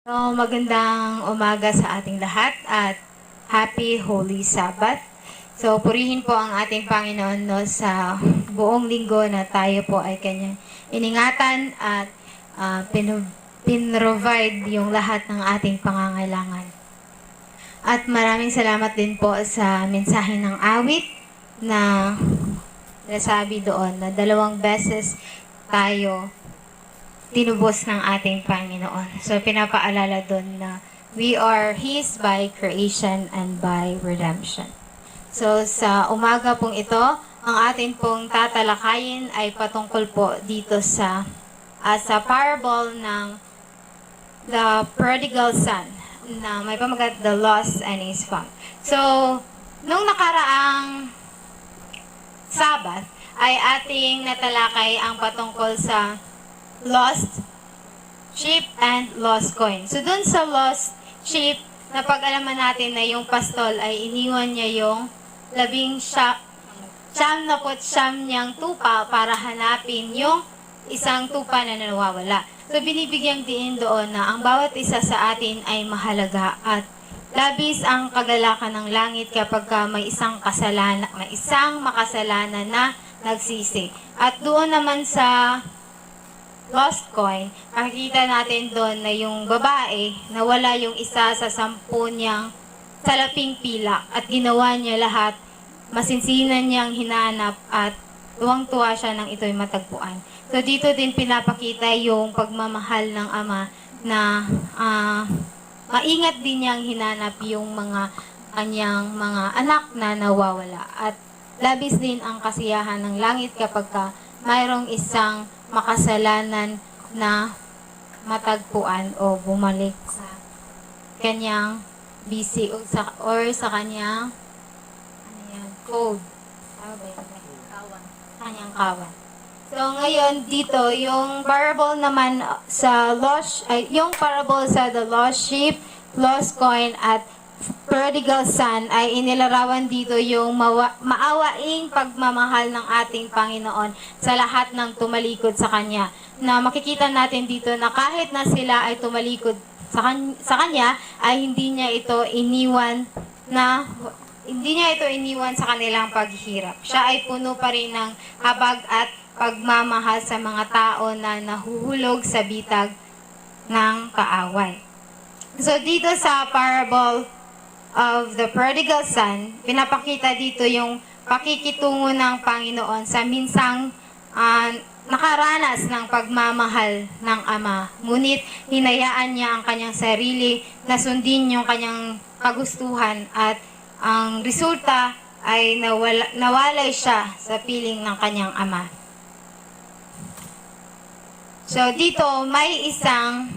So, magandang umaga sa ating lahat at Happy Holy Sabbath. So, purihin po ang ating Panginoon no, sa buong linggo na tayo po ay kanyang iningatan at pinrovide yung lahat ng ating pangangailangan. At maraming salamat din po sa mensahe ng awit na nasabi doon na 2 beses tayo tinubos ng ating Panginoon. So, pinapaalala doon na we are His by creation and by redemption. So, sa umaga pong ito, ang atin pong tatalakayin ay patungkol po dito sa parable ng the prodigal son na may pamagat the lost and is found. So, nung nakaraang Sabbath ay ating natalakay ang patungkol sa lost sheep and lost coin. So, dun sa lost sheep, napag-alaman natin na yung pastol ay iniwan niya yung 19 niyang tupa para hanapin yung isang tupa na nawawala. So, binibigyang diin doon na ang bawat isa sa atin ay mahalaga at labis ang kagalakan ng langit kapag may isang makasalanan na nagsisi. At doon naman sa lost coin, makikita natin doon na yung babae, nawala yung isa sa 10 niyang salaping pilak at ginawa niya lahat, masinsinan niyang hinanap at tuwang-tuwa siya nang ito'y matagpuan. So dito din pinapakita yung pagmamahal ng ama na maingat din niyang hinanap yung mga kanyang mga anak na nawawala. At labis din ang kasiyahan ng langit kapag mayroong isang makasalanan na matagpuan o bumalik sa kanyang BC or sa kanyang code. Kanyang kawan. So ngayon dito yung parable naman sa yung parable sa the lost sheep, lost coin at prodigal son ay inilarawan dito yung maawaing pagmamahal ng ating Panginoon sa lahat ng tumalikod sa Kanya. Na makikita natin dito na kahit na sila ay tumalikod sa Kanya, ay hindi niya ito iniwan sa kanilang paghihirap. Siya ay puno pa rin ng habag at pagmamahal sa mga tao na nahuhulog sa bitag ng kaaway. So dito sa parable of the prodigal son, pinapakita dito yung pakikitungo ng Panginoon sa minsang nakaranas ng pagmamahal ng Ama. Ngunit hinayaan niya ang kanyang sarili na sundin yung kanyang kagustuhan at ang resulta ay nawalay siya sa piling ng kanyang ama. So dito may isang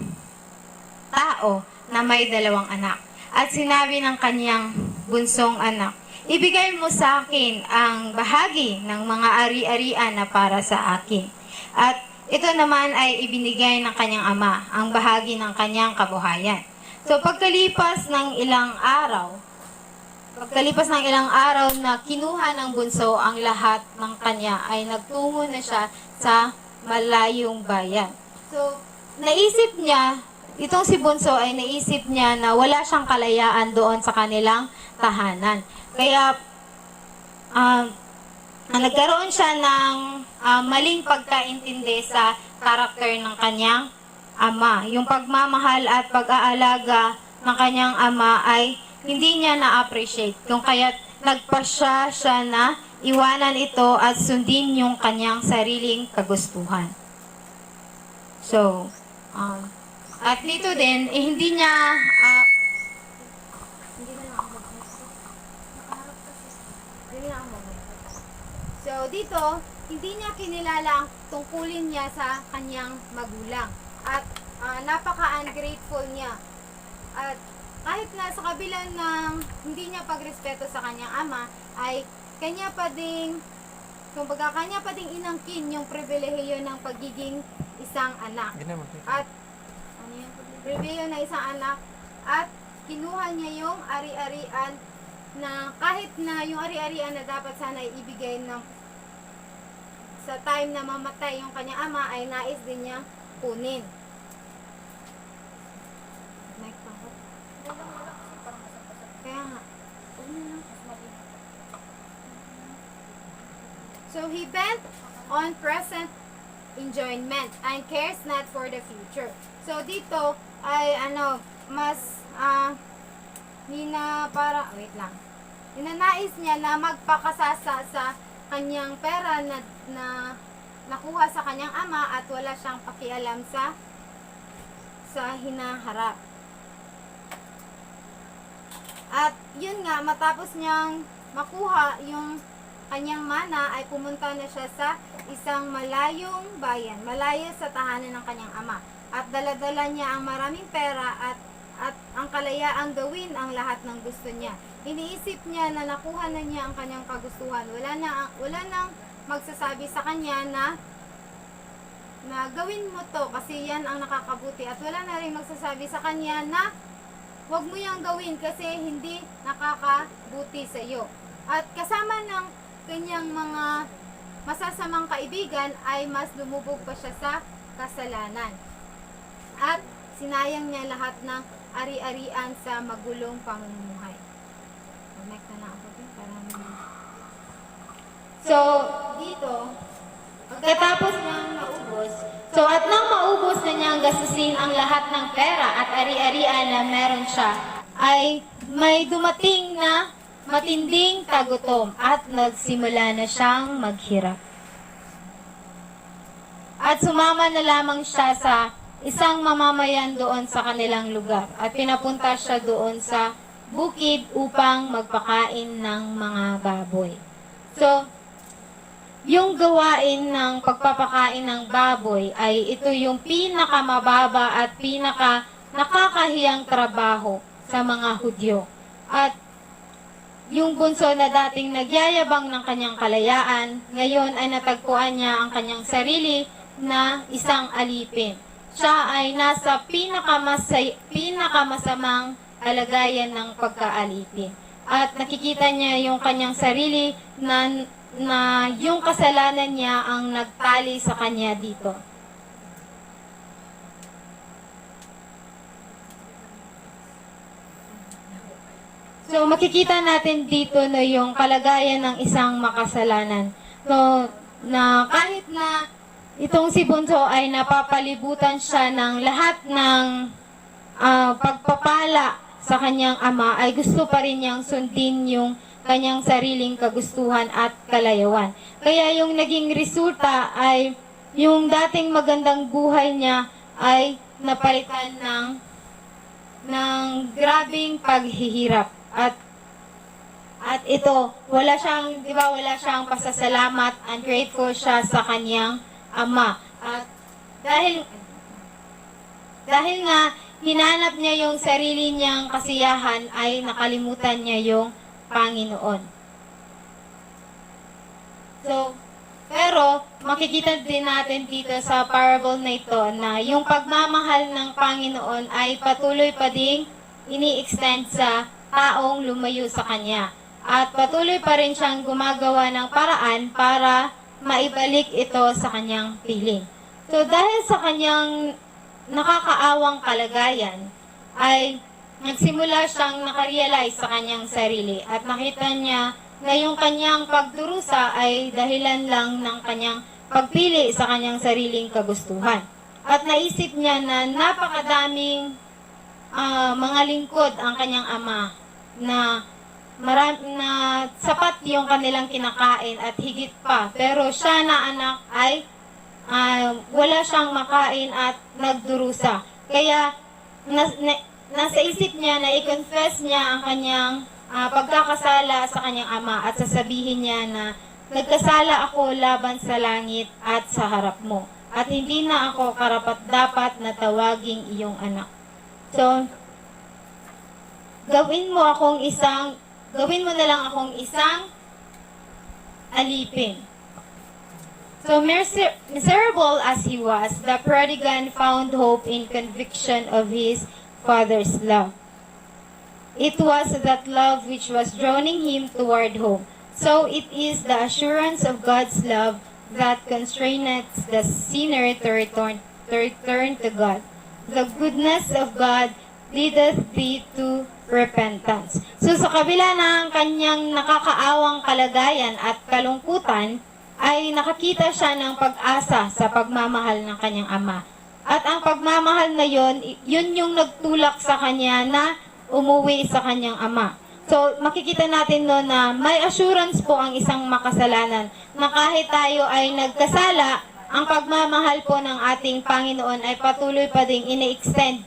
tao na may 2 anak. At sinabi ng kanyang bunsong anak, ibigay mo sa akin ang bahagi ng mga ari-arian na para sa akin. At ito naman ay ibinigay ng kanyang ama, ang bahagi ng kanyang kabuhayan. So pagkalipas ng ilang araw na kinuha ng bunso ang lahat ng kanya, ay nagtungo na siya sa malayong bayan. So naisip niya, itong si Bunso ay naisip niya na wala siyang kalayaan doon sa kanilang tahanan. Kaya nagkaroon siya ng maling pagkaintindi sa karakter ng kanyang ama. Yung pagmamahal at pag-aalaga ng kanyang ama ay hindi niya na-appreciate. Kung kaya't nagpasya siya na iwanan ito at sundin yung kanyang sariling kagustuhan. So, at dito din, hindi niya so dito, hindi niya kinilala ang tungkulin niya sa kanyang magulang. At napaka-ungrateful niya. At kahit na sa kabila ng hindi niya pagrespeto sa kanyang ama, ay kanya pa ding inangkin yung pribilehiyo ng pagiging isang anak. At pribilehiyo ng isang anak, at kinuha niya yung ari-arian na kahit na yung ari-arian na dapat sana ibigay sa time na mamatay yung kanyang ama, ay nais din niya kunin. So he bent on present enjoyment and cares not for the future. So dito ay mas Ninanais niya na magpakasasa sa kanyang pera na nakuha sa kanyang ama at wala siyang pakialam sa hinaharap. At yun nga, matapos niyang makuha yung kanyang mana, ay pumunta na siya sa isang malayong bayan, malayo sa tahanan ng kanyang ama. At daladala niya ang maraming pera at ang kalayaang gawin ang lahat ng gusto niya. Iniisip niya na nakuha na niya ang kanyang kagustuhan. Wala nang magsasabi sa kanya na gawin mo to kasi yan ang nakakabuti. At wala na rin magsasabi sa kanya na huwag mo yang gawin kasi hindi nakakabuti sa iyo. At kasama ng kanyang mga masasamang kaibigan ay mas lumubog pa siya sa kasalanan. At sinayang niya lahat ng ari-arian sa magulong pamumuhay. So, dito, pagkatapos niyang naubos, at nang maubos na niyang gastusin ang lahat ng pera at ari-arian na meron siya, ay may dumating na matinding tagutom at nagsimula na siyang maghirap. At sumama na lamang siya sa isang mamamayan doon sa kanilang lugar at pinapunta siya doon sa bukid upang magpakain ng mga baboy. So, yung gawain ng pagpapakain ng baboy ay ito yung pinakamababa at pinaka nakakahiyang trabaho sa mga Hudyo. At yung bunso na dating nagyayabang ng kanyang kalayaan, ngayon ay natagpuan niya ang kanyang sarili na isang alipin. Siya ay nasa pinakamasamang kalagayan ng pagkaalipin. At nakikita niya yung kanyang sarili na yung kasalanan niya ang nagtali sa kanya dito. So makikita natin dito na yung kalagayan ng isang makasalanan. So, na kahit na itong si Bunso ay napapalibutan siya ng lahat ng pagpapala sa kanyang ama, ay gusto pa rin niyang sundin yung kanyang sariling kagustuhan at kalayawan. Kaya yung naging resulta ay yung dating magandang buhay niya ay napalitan ng grabing paghihirap. At ito, wala siyang pasasalamat and grateful siya sa kanyang ama. At dahil nga hinanap niya yung sarili niyang kasiyahan, ay nakalimutan niya yung Panginoon. So, pero makikita din natin dito sa parable na ito na yung pagmamahal ng Panginoon ay patuloy pa ding ini-extend sa taong lumayo sa Kanya. At patuloy pa rin siyang gumagawa ng paraan para maibalik ito sa kanyang piling. So dahil sa kanyang nakakaawang kalagayan, ay nagsimula siyang nakarealize sa kanyang sarili at nakita niya na yung kanyang pagdurusa ay dahilan lang ng kanyang pagpili sa kanyang sariling kagustuhan. At naisip niya na napakadaming mga lingkod ang kanyang ama na sapat yung kanilang kinakain at higit pa. Pero siya na anak ay wala siyang makain at nagdurusa. Kaya nasa isip niya na i-confess niya ang kanyang pagkakasala sa kanyang ama at sasabihin niya na nagkasala ako laban sa langit at sa harap mo. At hindi na ako karapat-dapat na tawaging iyong anak. So, gawin mo na lang akong isang alipin. So, miserable as he was, the prodigal found hope in conviction of his father's love. It was that love which was drawing him toward home. So, it is the assurance of God's love that constraineth the sinner to return to God. The goodness of God leadeth thee to repentance. So sa kabila ng kanyang nakakaawang kalagayan at kalungkutan, ay nakakita siya ng pag-asa sa pagmamahal ng kanyang ama. At ang pagmamahal na yun yung nagtulak sa kanya na umuwi sa kanyang ama. So, makikita natin no na may assurance po ang isang makasalanan na kahit tayo ay nagkasala, ang pagmamahal po ng ating Panginoon ay patuloy pa ding ine-extend.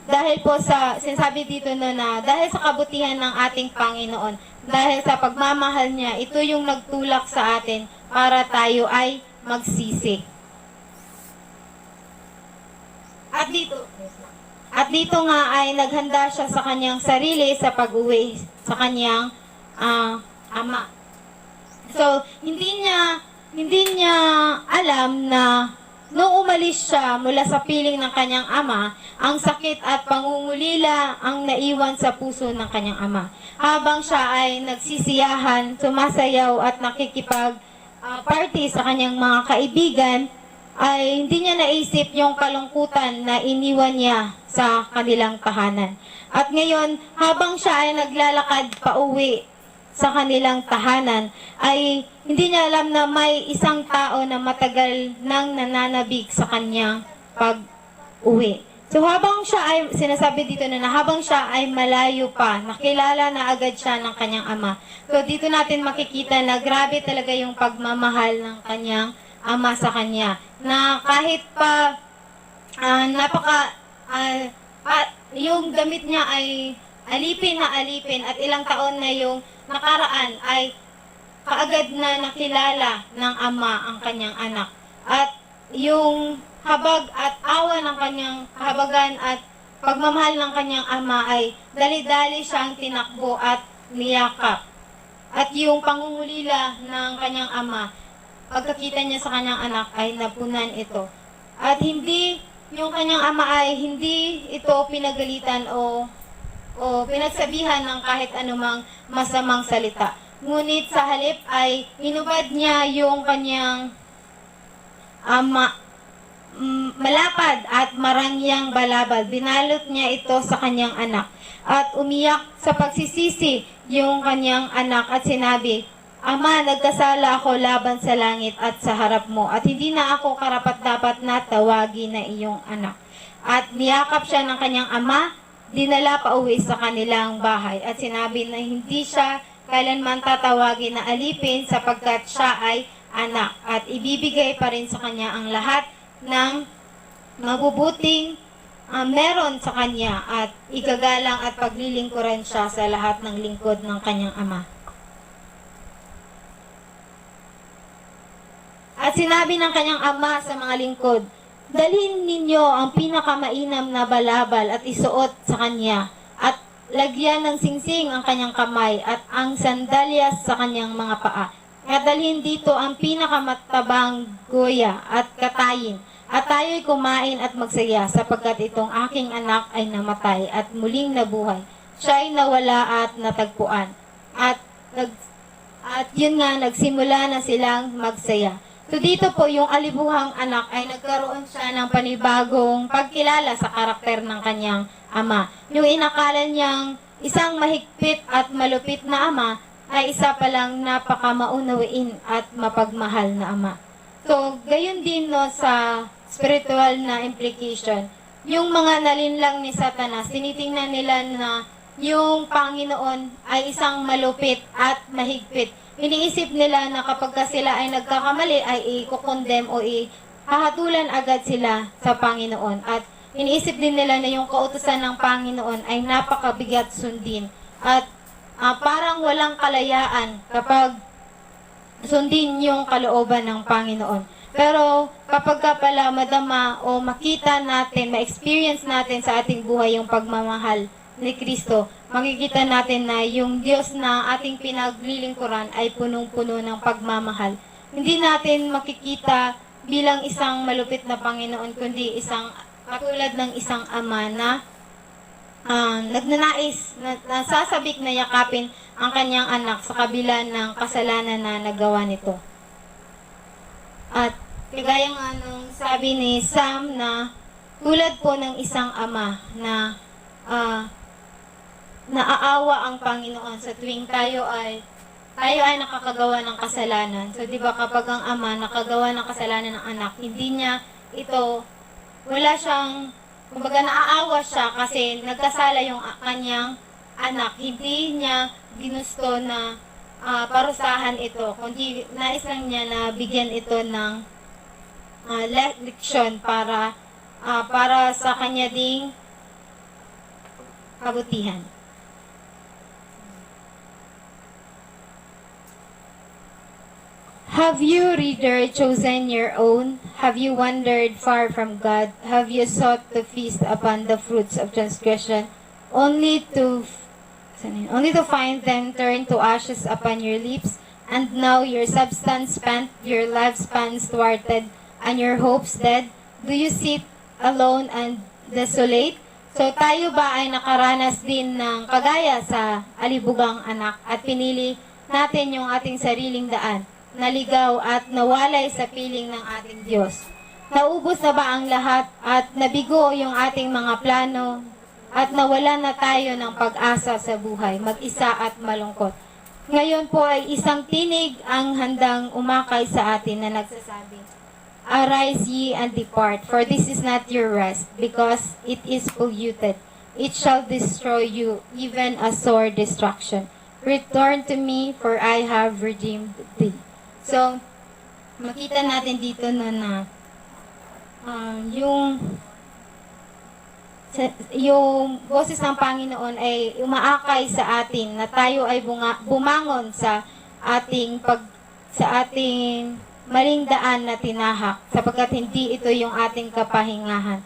Dahil po sa, sinasabi dito no na, dahil sa kabutihan ng ating Panginoon, dahil sa pagmamahal niya, ito yung nagtulak sa atin para tayo ay magsisi. At dito nga ay naghanda siya sa kanyang sarili sa pag-uwi sa kanyang ama. So, hindi niya alam na nung umalis siya mula sa piling ng kanyang ama, ang sakit at pangungulila ang naiwan sa puso ng kanyang ama. Habang siya ay nagsisiyahan, sumasayaw at nakikipag-party sa kanyang mga kaibigan, ay hindi niya naisip yung kalungkutan na iniwan niya sa kanilang tahanan. At ngayon, habang siya ay naglalakad pauwi sa kanilang tahanan, ay hindi niya alam na may isang tao na matagal nang nananabik sa kanyang pag-uwi. So habang siya ay, sinasabi dito na habang siya ay malayo pa, nakilala na agad siya ng kanyang ama. So dito natin makikita na grabe talaga yung pagmamahal ng kanyang ama sa kanya. Na kahit pa yung damit niya ay alipin na alipin at ilang taon na yung nakaraan ay kaagad na nakilala ng ama ang kanyang anak. At yung habag at awa ng kanyang kahabagan at pagmamahal ng kanyang ama ay dali-dali siyang tinakbo at niyakap. At yung pangungulila ng kanyang ama, pagkakita niya sa kanyang anak ay napunan ito. At hindi, yung kanyang ama ay hindi ito pinagalitan o pinagsabihan ng kahit anumang masamang salita. Ngunit sa halip ay inubad niya yung kanyang malapad at marangyang balabal. Binalot niya ito sa kanyang anak. At umiyak sa pagsisisi yung kanyang anak at sinabi, "Ama, nagkasala ako laban sa langit at sa harap mo at hindi na ako karapat-dapat na tawagin na iyong anak." At niyakap siya ng kanyang ama, dinala pa uwi sa kanilang bahay at sinabi na hindi siya kailanman tatawagin na alipin sapagkat siya ay anak at ibibigay pa rin sa kanya ang lahat ng mabubuting meron sa kanya at igagalang at paglilingkuran siya sa lahat ng lingkod ng kanyang ama. At sinabi ng kanyang ama sa mga lingkod, "Dalhin ninyo ang pinakamainam na balabal at isuot sa kanya at lagyan ng singsing ang kanyang kamay at ang sandalyas sa kanyang mga paa. At dalhin dito ang pinakamatabang goya at katayin. At tayo'y kumain at magsaya sapagkat itong aking anak ay namatay at muling nabuhay. Siya'y nawala at natagpuan." At yun nga, nagsimula na silang magsaya. So dito po yung alibuhang anak ay nagkaroon siya ng panibagong pagkilala sa karakter ng kanyang ama. Yung inakala niyang isang mahigpit at malupit na ama ay isa palang napakamaunawain at mapagmahal na ama. So gayon din no sa spiritual na implication. Yung mga nalinlang ni Satanas, tinitingnan nila na yung Panginoon ay isang malupit at mahigpit. Iniisip nila na kapag sila ay nagkakamali ay i-condemn o hahatulan agad sila sa Panginoon. At iniisip din nila na yung kautusan ng Panginoon ay napakabigat sundin. At parang walang kalayaan kapag sundin yung kalooban ng Panginoon. Pero kapag ka pala madama o makita natin, ma-experience natin sa ating buhay yung pagmamahal ni Kristo, makikita natin na yung Diyos na ating pinaglilingkuran ay punong-puno ng pagmamahal. Hindi natin makikita bilang isang malupit na Panginoon, kundi isang katulad ng isang ama na nagnanais, nasasabik na yakapin ang kanyang anak sa kabila ng kasalanan na nagawa nito. At kagaya nga nung sabi ni Sam na tulad po ng isang ama na naaawa ang Panginoon sa tuwing tayo ay tayo ay nakakagawa ng kasalanan. So, di ba kapag ang ama nakagawa ng kasalanan ng anak, hindi niya ito, wala siyang, kumbaga naaawa siya kasi nagkasala yung kanyang anak. Hindi niya ginusto na parusahan ito, kundi nais lang niya na bigyan ito ng leksyon para sa kanya ding kabutihan. Have you, reader, chosen your own? Have you wandered far from God? Have you sought to feast upon the fruits of transgression, only to find them turn to ashes upon your lips? And now your substance spent, your lifespan thwarted, and your hopes dead? Do you sit alone and desolate? So tayo ba ay nakaranas din ng kagaya sa alibugang anak at pinili natin yung ating sariling daan? Naligaw at nawalay sa piling ng ating Diyos. Naubos na ba ang lahat at nabigo yung ating mga plano at nawala na tayo ng pag-asa sa buhay, mag-isa at malungkot? Ngayon po ay isang tinig ang handang umakay sa atin na nagsasabi, Arise ye and depart, for this is not your rest, because it is polluted. It shall destroy you, even a sore destruction. Return to me, for I have redeemed thee. So, makita natin dito na yung boses ng Panginoon ay umaakay sa atin na tayo ay bumangon sa ating maling daan na tinahak, sapagkat hindi ito yung ating kapahingahan.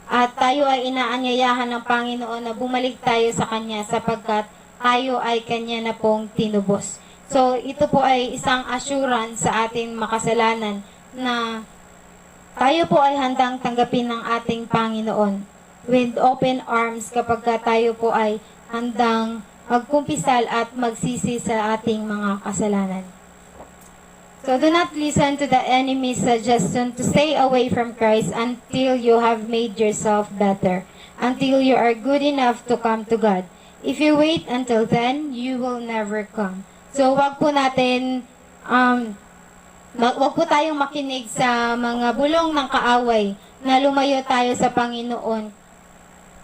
At tayo ay inaanyayahan ng Panginoon na bumalik tayo sa Kanya sapagkat tayo ay Kanya na pong tinubos. So, ito po ay isang assurance sa ating makasalanan na tayo po ay handang tanggapin ng ating Panginoon with open arms kapag tayo po ay handang magkumpisal at magsisi sa ating mga kasalanan. So, do not listen to the enemy's suggestion to stay away from Christ until you have made yourself better, until you are good enough to come to God. If you wait until then, you will never come. So, wag po tayong makinig sa mga bulong ng kaaway na lumayo tayo sa Panginoon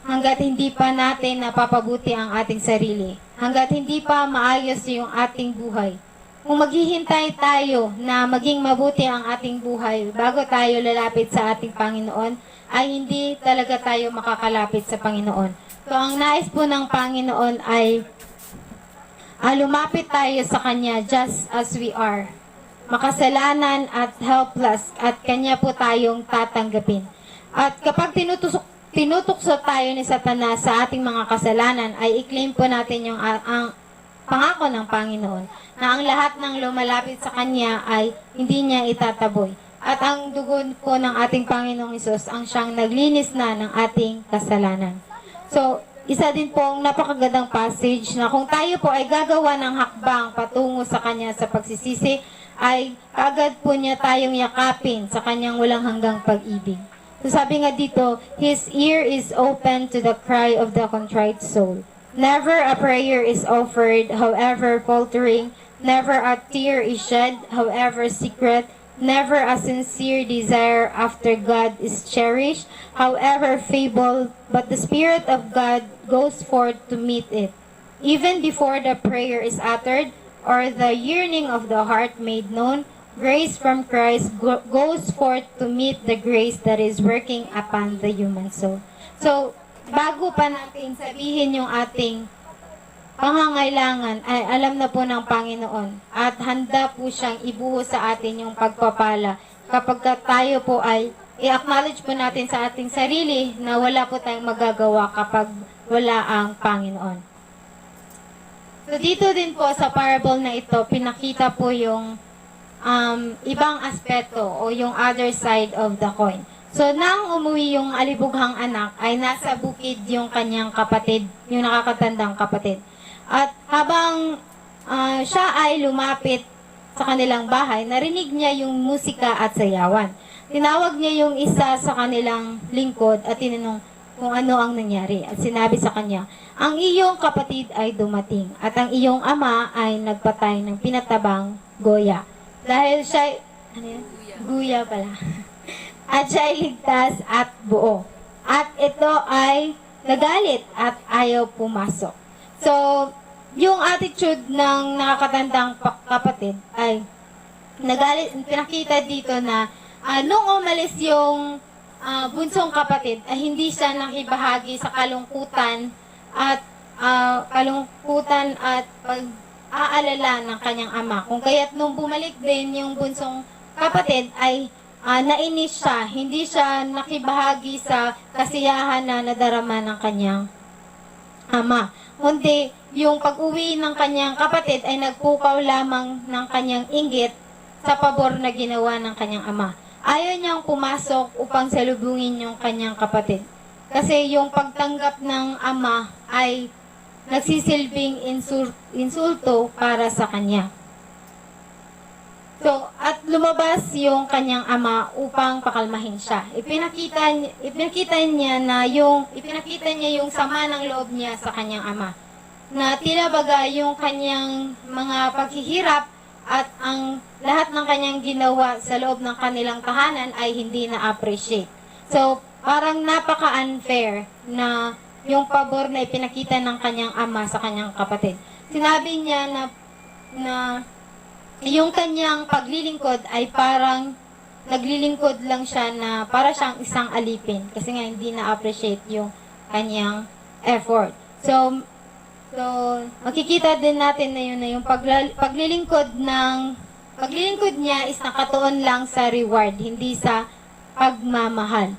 hanggat hindi pa natin napapabuti ang ating sarili, hanggat hindi pa maayos yung ating buhay. Kung maghihintay tayo na maging mabuti ang ating buhay bago tayo lalapit sa ating Panginoon, ay hindi talaga tayo makakalapit sa Panginoon. So, ang nais po ng Panginoon ay lumapit tayo sa Kanya just as we are. Makasalanan at helpless at Kanya po tayong tatanggapin. At kapag tinutukso tayo ni Satanas sa ating mga kasalanan, ay i-claim po natin yung ang pangako ng Panginoon na ang lahat ng lumalapit sa Kanya ay hindi niya itataboy. At ang dugo po ng ating Panginoong Hesus ang siyang naglinis na ng ating kasalanan. So, isa din pong napakagandang passage na kung tayo po ay gagawa ng hakbang patungo sa Kanya sa pagsisisi, ay agad po niya tayong yakapin sa Kanyang walang hanggang pag-ibig. So sabi nga dito, His ear is open to the cry of the contrite soul. Never a prayer is offered, however faltering. Never a tear is shed, however secret. Never a sincere desire after God is cherished, however feeble, but the Spirit of God goes forth to meet it. Even before the prayer is uttered, or the yearning of the heart made known, grace from Christ goes forth to meet the grace that is working upon the human soul. So, bago pa natin sabihin yung ating pangangailangan, ay alam na po ng Panginoon at handa po siyang ibuhos sa atin yung pagpapala kapag tayo po ay i-acknowledge po natin sa ating sarili na wala po tayong magagawa kapag wala ang Panginoon. So dito din po sa parable na ito, pinakita po yung ibang aspeto o yung other side of the coin. So, nang umuwi yung alibughang anak, ay nasa bukid yung kanyang kapatid, yung nakakatandang kapatid. At habang siya ay lumapit sa kanilang bahay, narinig niya yung musika at sayawan. Tinawag niya yung isa sa kanilang lingkod at tinanong, kung ano ang nangyari. At sinabi sa kanya, ang iyong kapatid ay dumating at ang iyong ama ay nagpatay ng pinatabang Goya. Dahil siya, ano yan? Guya pala. At siya ay ligtas at buo. At ito ay nagalit at ayaw pumasok. So, yung attitude ng nakakatandang kapatid ay nagalit, pinakita dito na nung umalis yung bunsong kapatid ay hindi siya nakibahagi sa kalungkutan at pag-aalala ng kanyang ama. Kung kaya't nung bumalik din yung bunsong kapatid ay nainis siya, hindi siya nakibahagi sa kasiyahan na nadarama ng kanyang ama. Kundi yung pag-uwi ng kanyang kapatid ay nagpukaw lamang ng kanyang inggit sa pabor na ginawa ng kanyang ama. Ayaw niyang pumasok upang salubungin yung kanyang kapatid. Kasi yung pagtanggap ng ama ay nagsisilbing insulto para sa kanya. So, at lumabas yung kanyang ama upang pakalmahin siya. Ipinakita niya yung sama ng loob niya sa kanyang ama. Na tila baga yung kanyang mga paghihirap at ang lahat ng kanyang ginawa sa loob ng kanilang tahanan ay hindi na-appreciate. So, parang napaka-unfair na yung pabor na ipinakita ng kanyang ama sa kanyang kapatid. Sinabi niya na yung kanyang paglilingkod ay parang naglilingkod lang siya na para siyang isang alipin kasi nga hindi na-appreciate yung kanyang effort. So makikita din natin na yun na yung paglilingkod niya is nakatuon lang sa reward, hindi sa pagmamahal.